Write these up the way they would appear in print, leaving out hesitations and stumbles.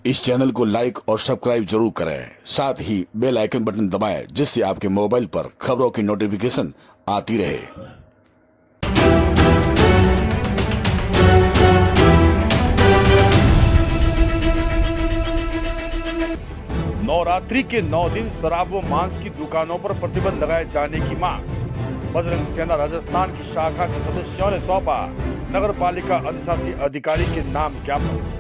इस चैनल को लाइक और सब्सक्राइब जरूर करें, साथ ही बेल आइकन बटन दबाएं जिससे आपके मोबाइल पर खबरों की नोटिफिकेशन आती रहे। नवरात्रि के 9 दिन शराब व मांस की दुकानों पर प्रतिबंध लगाए जाने की मांग। बजरंग सेना राजस्थान की शाखा के सदस्यों ने सौंपा नगर पालिका अधिशासी अधिकारी के नाम ज्ञापन।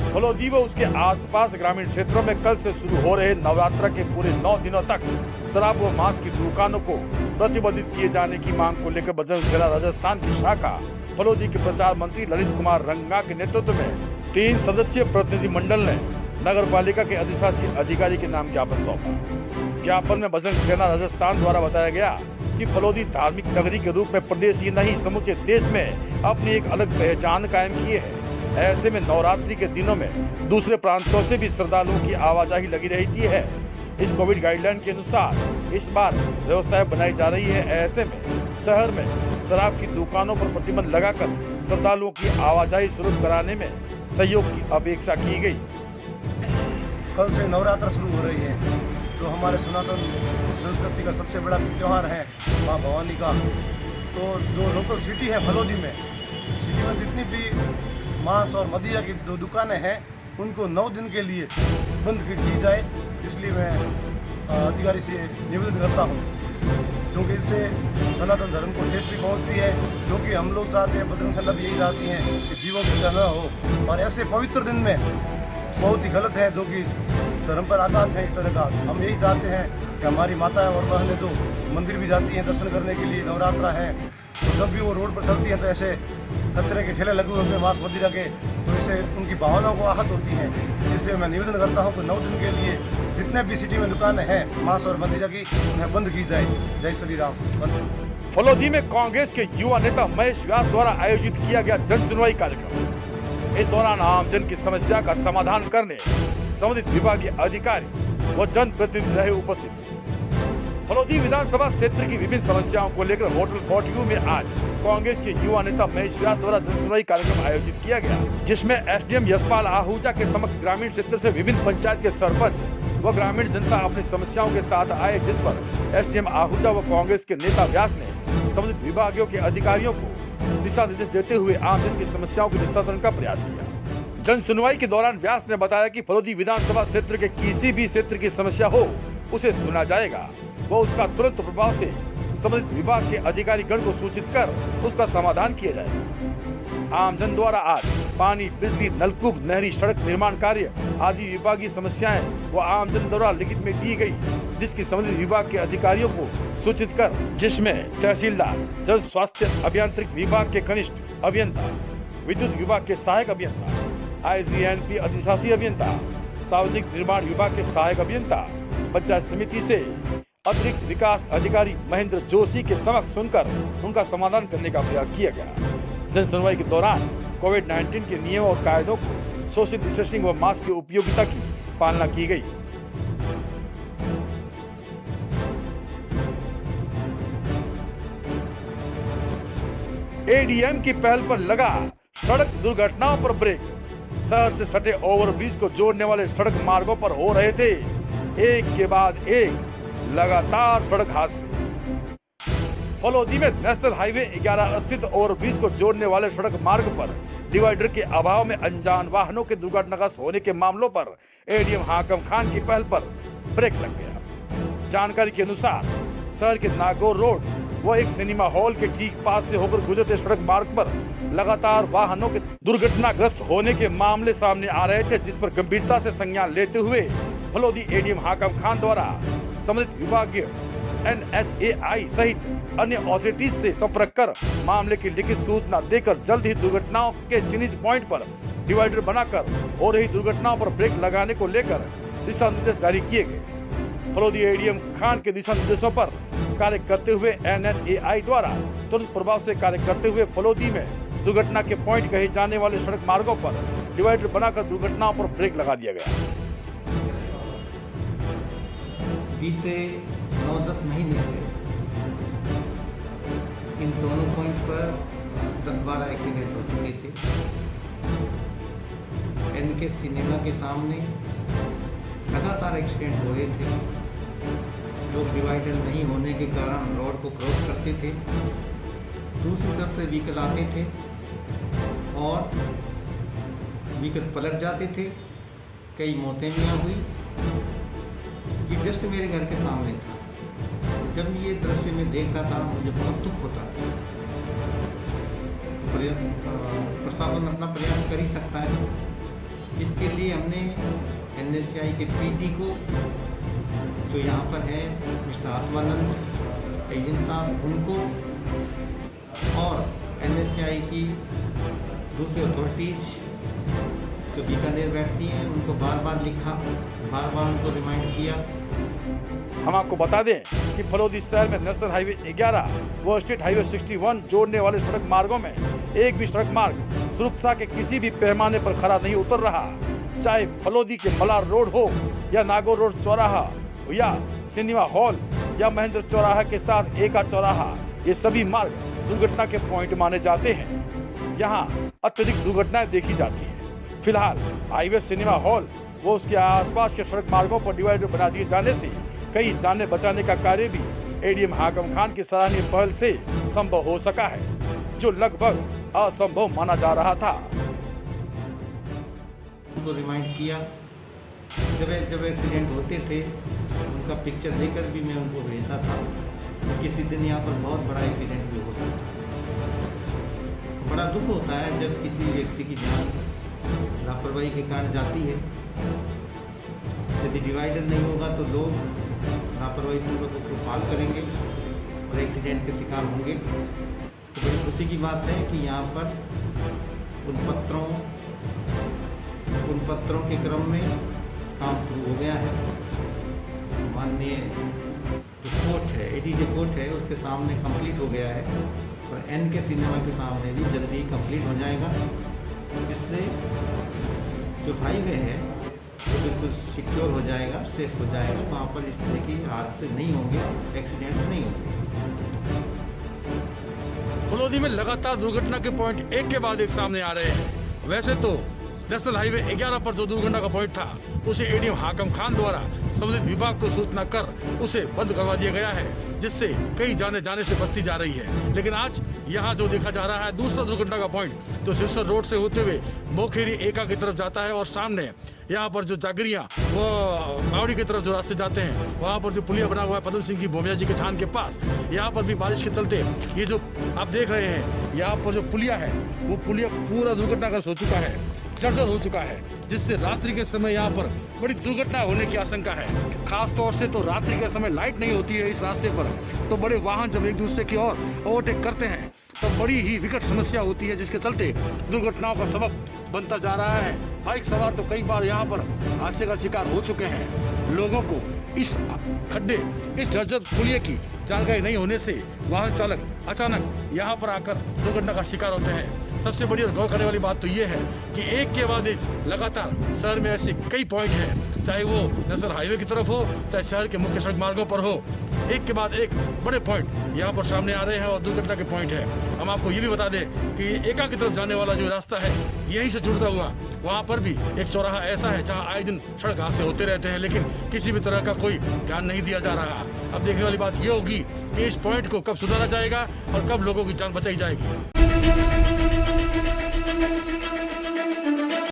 फलोदी व उसके आसपास ग्रामीण क्षेत्रों में कल से शुरू हो रहे नवरात्र के पूरे 9 दिनों तक शराब व मांस की दुकानों को प्रतिबंधित किए जाने की मांग को लेकर बजरंग सेना राजस्थान की शाखा फलोदी के प्रचार मंत्री ललित कुमार रंगा के नेतृत्व में 3 सदस्यीय प्रतिनिधि मंडल ने नगर पालिका के अधिशासी अधिकारी के नाम ज्ञापन सौंपा। ज्ञापन में बजरंग सेना राजस्थान द्वारा बताया गया कि फलोदी धार्मिक नगरी के रूप में प्रदेश ही नहीं समूचे देश में अपनी एक अलग पहचान कायम किए है। ऐसे में नवरात्रि के दिनों में दूसरे प्रांतों से भी श्रद्धालुओं की आवाजाही लगी रहती है। इस कोविड गाइडलाइन के अनुसार इस बार व्यवस्थाएं बनाई जा रही है। ऐसे में शहर में शराब की दुकानों पर प्रतिबंध लगाकर श्रद्धालुओं की आवाजाही शुरू कराने में सहयोग की अपेक्षा की गई। कल से नवरात्र शुरू हो रही है, जो हमारे सनातन संस्कृति का सबसे बड़ा त्योहार है माँ भवानी का। तो जो लोकल सिटी है फलोदी में, सिटी में जितनी भी मांस और मदिरा की जो दुकानें हैं उनको 9 दिन के लिए बंद की जाए। इसलिए मैं अधिकारी से निवेदन करता हूँ, क्योंकि इससे सनातन धर्म को ठेस भी पहुँचती है। क्योंकि हम लोग चाहते हैं, बजरंग सेना भी यही चाहती हैं कि जीवों की हत्या न हो। और ऐसे पवित्र दिन में बहुत ही गलत है, जो कि धर्म पर आघात है इस तरह का। हम यही चाहते हैं कि हमारी माताएं और बहनें तो मंदिर भी जाती हैं दर्शन करने के लिए, नवरात्रा है, तो जब भी वो रोड पर चलती हैं तो ऐसे कचरे के ठेले लगे होते हैं मांस मदिरा के, तो इससे उनकी भावनाओं को आहत होती हैं। इसलिए मैं निवेदन करता हूँ कि 9 दिन के लिए जितने भी सिटी में दुकानें हैं मांस और मदिरा की, उन्हें बंद की जाए। जय श्री राम। फलोदी में कांग्रेस के युवा नेता महेश व्यास द्वारा आयोजित किया गया जन सुनवाई कार्यक्रम। इस दौरान आमजन की समस्या का समाधान करने संबंधित विभागीय अधिकारी व जनप्रतिनिधि रहे उपस्थित। फलोदी विधानसभा क्षेत्र की विभिन्न समस्याओं को लेकर होटल फोर्ट में आज कांग्रेस के युवा नेता महेश व्यास द्वारा जनसुनवाई कार्यक्रम आयोजित किया गया, जिसमें एसडीएम यशपाल आहूजा के समक्ष ग्रामीण क्षेत्र से विभिन्न पंचायत के सरपंच व ग्रामीण जनता अपनी समस्याओं के साथ आए, जिस पर एसडीएम आहूजा व कांग्रेस के नेता व्यास ने संबंधित विभागों के अधिकारियों को दिशा निर्देश देते हुए आमजन की समस्याओं के निस्तारण का प्रयास किया। जन सुनवाई के दौरान व्यास ने बताया कि फलोदी विधानसभा क्षेत्र के किसी भी क्षेत्र की समस्या हो उसे सुना जाएगा व उसका तुरंत प्रभाव से संबंधित विभाग के अधिकारी गण को सूचित कर उसका समाधान किया जाएगा। आमजन द्वारा आज पानी, बिजली, नलकूप, नहरी, सड़क निर्माण कार्य आदि विभागीय समस्याएं व आमजन द्वारा लिखित में दी गई, जिसकी संबंधित विभाग के अधिकारियों को सूचित कर, जिसमें तहसीलदार, जल स्वास्थ्य अभियांत्रिक विभाग के कनिष्ठ अभियंता, विद्युत विभाग के सहायक अभियंता, आईजीएनपी अधिशासी अभियंता, सार्वजनिक निर्माण विभाग के सहायक अभियंता, पंचायत समिति से अतिरिक्त विकास अधिकारी महेंद्र जोशी के समक्ष सुनकर उनका समाधान करने का प्रयास किया गया। जन सुनवाई के दौरान कोविड-19 के नियमों और कायदों को, सोशल डिस्टेंसिंग व मास्क की उपयोगिता की पालना की गई। एडीएम की पहल पर लगा सड़क दुर्घटनाओं पर ब्रेक। शहर से सटे ओवरब्रिज को जोड़ने वाले सड़क मार्गों पर हो रहे थे एक के बाद एक लगातार सड़क हादसे। फलोदी में नेशनल हाईवे 11 स्थित ओवरब्रिज को जोड़ने वाले सड़क मार्ग पर डिवाइडर के अभाव में अनजान वाहनों के दुर्घटनाग्रस्त होने के मामलों पर एडीएम हाकम खान की पहल पर ब्रेक लग गया। जानकारी के अनुसार शहर के नागौर रोड व एक सिनेमा हॉल के ठीक पास से होकर गुजरते सड़क मार्ग पर लगातार वाहनों के दुर्घटनाग्रस्त होने के मामले सामने आ रहे थे, जिस पर गंभीरता से संज्ञान लेते हुए फलोदी एडीएम हाकम खान द्वारा संबंधित विभागीय NHAI सहित अन्य अथॉरिटीज से संपर्क कर मामले की लिखित सूचना देकर जल्द ही दुर्घटनाओं के चिन्हित पॉइंट पर डिवाइडर बनाकर हो रही दुर्घटनाओं पर ब्रेक लगाने को लेकर दिशा निर्देश जारी किए गए। फलोदी एडीएम खान के दिशा निर्देशों पर कार्य करते हुए NHAI द्वारा तुरंत प्रभाव से कार्य करते हुए फलोदी में दुर्घटना के पॉइंट कहे जाने वाले सड़क मार्गों पर डिवाइडर बनाकर दुर्घटनाओं पर ब्रेक लगा दिया गया। बीते 9-10 महीने से इन दोनों पॉइंट पर 10-12 एक्सीडेंट हो चुके थे। एनके सिनेमा के सामने लगातार एक्सीडेंट हो रहे थे। लोग डिवाइडर नहीं होने के कारण रोड को क्रॉस करते थे, दूसरी तरफ से व्हीकल आते थे और व्हीकल पलट जाते थे। कई मौतें भी यहाँ हुई। ये जस्ट मेरे घर के सामने था। जब ये दृश्य में देख रहा था मुझे बहुत दुख होता था। प्रशासन अपना प्रयास कर ही सकता है। इसके लिए हमने NHAI के PD को, जो यहाँ पर है मिस्टर आत्मानंद एजेंट साहब, उनको और NHAI की दूसरी अथॉरिटीज जो बीकानेर बैठती हैं उनको बार बार लिखा, बार बार उनको रिमाइंड किया। हम आपको बता दें कि फलोदी शहर में नेशनल हाईवे 11 व स्टेट हाईवे 61 जोड़ने वाले सड़क मार्गों में एक भी सड़क मार्ग सुरक्षा के किसी भी पैमाने पर खरा नहीं उतर रहा। चाहे फलोदी के मलार रोड हो या नागौर रोड चौराहा या सिनेमा हॉल या महेंद्र चौराहा के साथ एका चौराहा, ये सभी मार्ग दुर्घटना के पॉइंट माने जाते हैं। यहाँ अत्यधिक दुर्घटनाएं देखी जाती हैं। फिलहाल हाईवे सिनेमा हॉल व उसके आसपास के सड़क मार्गों पर डिवाइडर बना दिए जाने से कई जानें बचाने का कार्य भी ADM हाकम खान की सराहनीय पहल से संभव हो सका है, जो लगभग असंभव माना जा रहा था। उनको रिमाइंड किया। जब एक्सीडेंट होते थे उनका पिक्चर देकर भी मैं उनको भेजता था कि किसी दिन यहाँ पर बहुत बड़ा एक्सीडेंट भी हो सकता है। बड़ा दुख होता है जब किसी व्यक्ति की जान लापरवाही के कारण जाती है। यदि डिवाइडर नहीं होगा तो लोग लापरवाही पूर्वक उसको पार करेंगे और एक्सीडेंट के शिकार होंगे। तो बड़ी खुशी की बात है कि यहाँ पर उन पत्रों के क्रम में काम शुरू हो गया है। माननीय जो कोर्ट है, ADJ कोर्ट है, उसके सामने कंप्लीट हो गया है और NK सिनेमा के सामने भी जल्दी ही कंप्लीट हो जाएगा। इससे जो हाईवे है वो बिल्कुल सिक्योर हो जाएगा, सेफ हो जाएगा। वहाँ पर इस तरह की हादसे नहीं होंगे, एक्सीडेंट्स नहीं होंगे। फलोदी में लगातार दुर्घटना के पॉइंट एक के बाद एक सामने आ रहे हैं। वैसे तो नेशनल हाईवे 11 पर जो दुर्घटना का पॉइंट था उसे ADM हाकम खान द्वारा संबंधित विभाग को सूचना कर उसे बंद करवा दिया गया है, जिससे कई जाने जाने से बचती जा रही है। लेकिन आज यहाँ जो देखा जा रहा है दूसरा दुर्घटना का पॉइंट, जो सिरसर रोड से होते हुए मोखेरी एका की तरफ जाता है और सामने यहाँ पर जो जागरिया वो बावड़ी की तरफ जो रास्ते जाते हैं, वहाँ पर जो पुलिया बना हुआ है पदम सिंह जी भोमिया जी के थान के पास, यहाँ पर भी बारिश के चलते ये जो आप देख रहे हैं यहाँ पर जो पुलिया है वो पुलिया पूरा दुर्घटनाग्रस्त हो चुका है, जर्जर हो चुका है, जिससे रात्रि के समय यहाँ पर बड़ी दुर्घटना होने की आशंका है। खास तौर से तो रात्रि के समय लाइट नहीं होती है इस रास्ते पर, तो बड़े वाहन जब एक दूसरे की ओर ओवरटेक करते हैं तो बड़ी ही विकट समस्या होती है, जिसके चलते दुर्घटनाओं का सबब बनता जा रहा है। बाइक सवार तो कई बार यहाँ पर हादसे का शिकार हो चुके हैं। लोगों को इस खड्डे, इस जर्जर पुलिये की जानकारी नहीं होने से वाहन चालक अचानक यहाँ पर आकर दुर्घटना का शिकार होते हैं। सबसे बड़ी और गौर करने वाली बात तो ये है कि एक के बाद एक लगातार शहर में ऐसे कई पॉइंट हैं, चाहे वो नेशनल हाईवे की तरफ हो, चाहे शहर के मुख्य सड़क मार्गों पर हो, एक के बाद एक बड़े पॉइंट यहाँ पर सामने आ रहे हैं और दुर्घटना के पॉइंट है। हम आपको ये भी बता दें कि एका की तरफ जाने वाला जो रास्ता है यहीं से जुड़ता हुआ वहाँ पर भी एक चौराहा ऐसा है जहाँ आए दिन सड़क हादसे होते रहते हैं, लेकिन किसी भी तरह का कोई ध्यान नहीं दिया जा रहा। अब देखने वाली बात ये होगी कि इस पॉइंट को कब सुधारा जाएगा और कब लोगों की जान बचाई जाएगी।